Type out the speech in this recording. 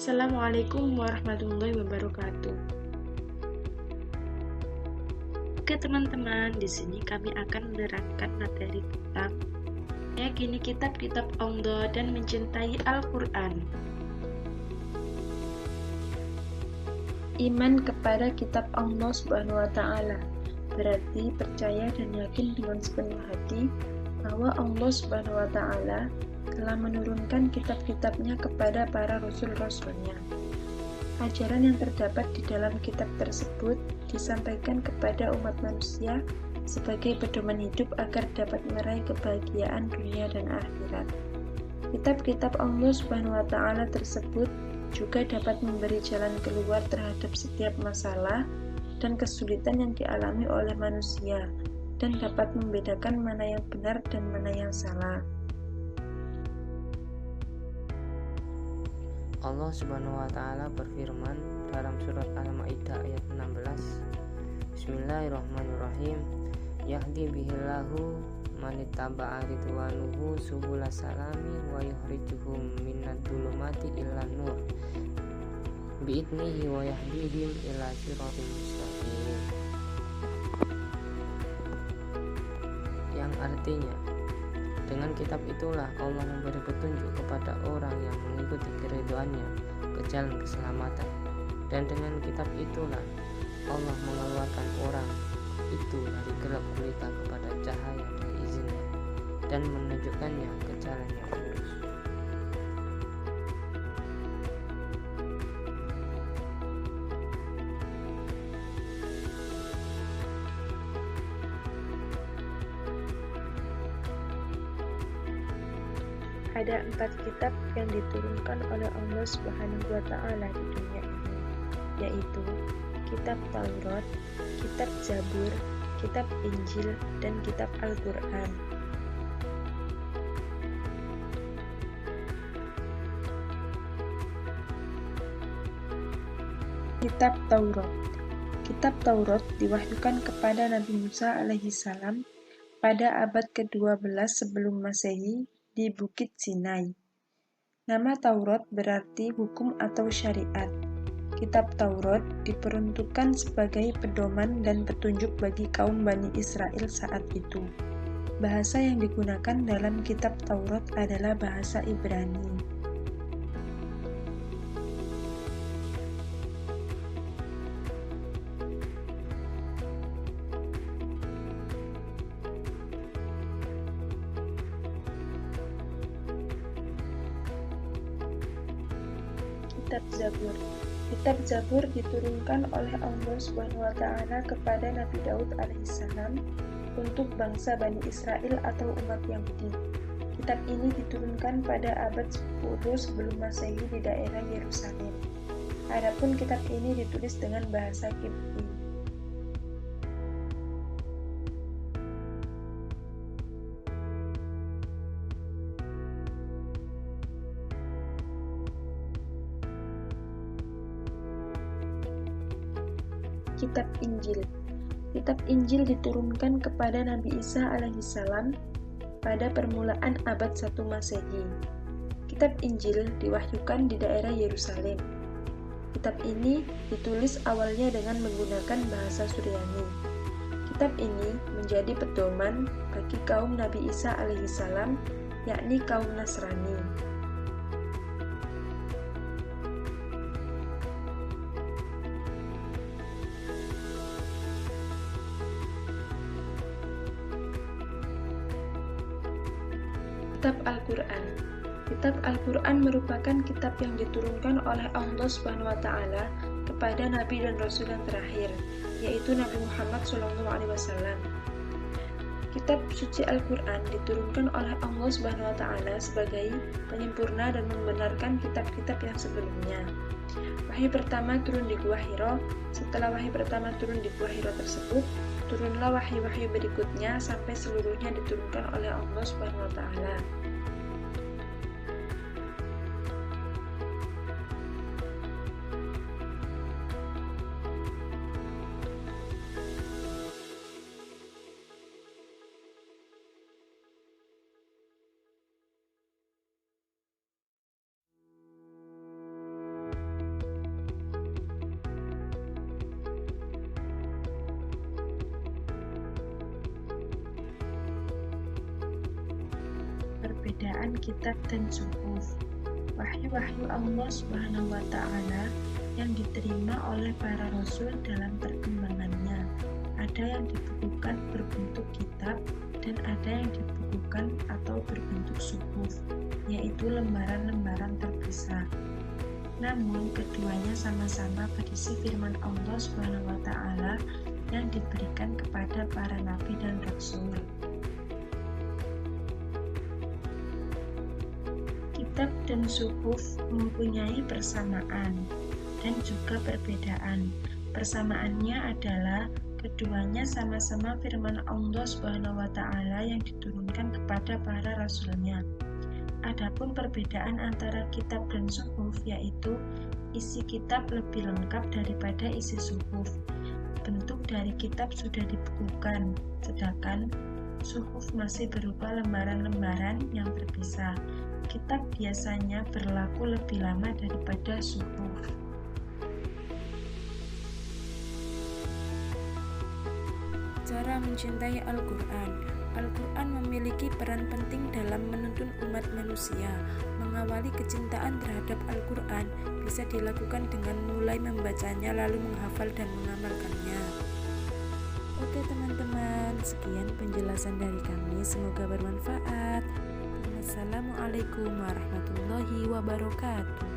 Assalamualaikum warahmatullahi wabarakatuh. Oke teman-teman, di sini kami akan menerangkan materi tentang meyakini kitab-kitab Allah dan mencintai Al-Quran. Iman kepada kitab Allah Subhanahu wa Ta'ala berarti percaya dan yakin dengan sepenuh hati bahwa Allah Subhanahu wa Ta'ala telah menurunkan kitab-kitabnya kepada para rasul-rasulnya. Ajaran yang terdapat di dalam kitab tersebut disampaikan kepada umat manusia sebagai pedoman hidup agar dapat meraih kebahagiaan dunia dan akhirat. Kitab-kitab Allah Subhanahu wa Ta'ala tersebut juga dapat memberi jalan keluar terhadap setiap masalah dan kesulitan yang dialami oleh manusia dan dapat membedakan mana yang benar dan mana yang salah. Allah Subhanahu wa Ta'ala berfirman dalam surat Al-Maidah ayat 16, Bismillahirrahmanirrahim, Yahdi bihillahu manittaba'a ridwanuhu subula salami wa yukhrijuhum minad dhulumati ilan nur bi'idnihi wa yahdihim ila siratim mustaqim. Yang artinya, dengan kitab itulah Allah memberi petunjuk kepada orang yang mengikuti keridhoannya ke jalan keselamatan, dan dengan kitab itulah Allah mengeluarkan orang itu dari gelap gulita kepada cahaya dari izinnya dan menunjukkannya ke jalan yang lurus. Ada 4 kitab yang diturunkan oleh Allah Subhanahu wa Ta'ala di dunia ini, yaitu kitab Taurat, kitab Zabur, kitab Injil, dan kitab Al-Quran. Kitab Taurat. Kitab Taurat diwahyukan kepada Nabi Musa alaihissalam pada abad ke-12 sebelum Masehi di Bukit Sinai. Nama Taurat berarti hukum atau syariat. Kitab Taurat diperuntukkan sebagai pedoman dan petunjuk bagi kaum Bani Israel saat itu. Bahasa yang digunakan dalam kitab Taurat adalah bahasa Ibrani. Kitab Zabur. Kitab Zabur diturunkan oleh Allah Subhanahu wa Ta'ala kepada Nabi Daud alaihissalam untuk bangsa Bani Israel atau umat Yahudi. Kitab ini diturunkan pada abad 10 sebelum Masehi di daerah Yerusalem. Adapun kitab ini ditulis dengan bahasa Kipti. Kitab Injil. Kitab Injil diturunkan kepada Nabi Isa alaihissalam pada permulaan abad 1 Masehi. Kitab Injil diwahyukan di daerah Yerusalem. Kitab ini ditulis awalnya dengan menggunakan bahasa Suryani. Kitab ini menjadi pedoman bagi kaum Nabi Isa alaihissalam, yakni kaum Nasrani. Kitab Al-Quran. Kitab Al-Quran merupakan kitab yang diturunkan oleh Allah Subhanahu wa Ta'ala kepada Nabi dan Rasul yang terakhir, yaitu Nabi Muhammad SAW. Kitab suci Al-Quran diturunkan oleh Allah Subhanahu wa Ta'ala sebagai penyempurna dan membenarkan kitab-kitab yang sebelumnya. Wahyu pertama turun di Gua Hiro. Setelah wahyu pertama turun di Gua Hiro tersebut, turunlah wahyu-wahyu berikutnya sampai seluruhnya diturunkan oleh Allah Subhanahu wa Ta'ala. perbedaan kitab dan suhuf. Wahyu-wahyu Allah Subhanahu wa Ta'ala yang diterima oleh para rasul dalam perkembangannya. Ada yang dibukukan berbentuk kitab dan ada yang dibukukan atau berbentuk suhuf, yaitu lembaran-lembaran terpisah. Namun keduanya sama-sama berisi firman Allah Subhanahu wa Ta'ala yang diberikan kepada para nabi dan rasul. Kitab dan suhuf mempunyai persamaan dan juga perbedaan. Persamaannya adalah keduanya sama-sama firman Allah Subhanahu wa Ta'ala yang diturunkan kepada para rasulnya. Adapun perbedaan antara kitab dan suhuf yaitu isi kitab lebih lengkap daripada isi suhuf. Bentuk dari kitab sudah dibukukan, sedangkan suhuf masih berupa lembaran-lembaran yang terpisah. Kitab biasanya berlaku lebih lama daripada suhuf. Cara mencintai Al-Quran. Al-Quran memiliki peran penting dalam menuntun umat manusia. Mengawali kecintaan terhadap Al-Quran bisa dilakukan dengan mulai membacanya lalu menghafal dan mengamalkannya. Oke teman-teman, sekian penjelasan dari kami, semoga bermanfaat. Wassalamualaikum warahmatullahi wabarakatuh.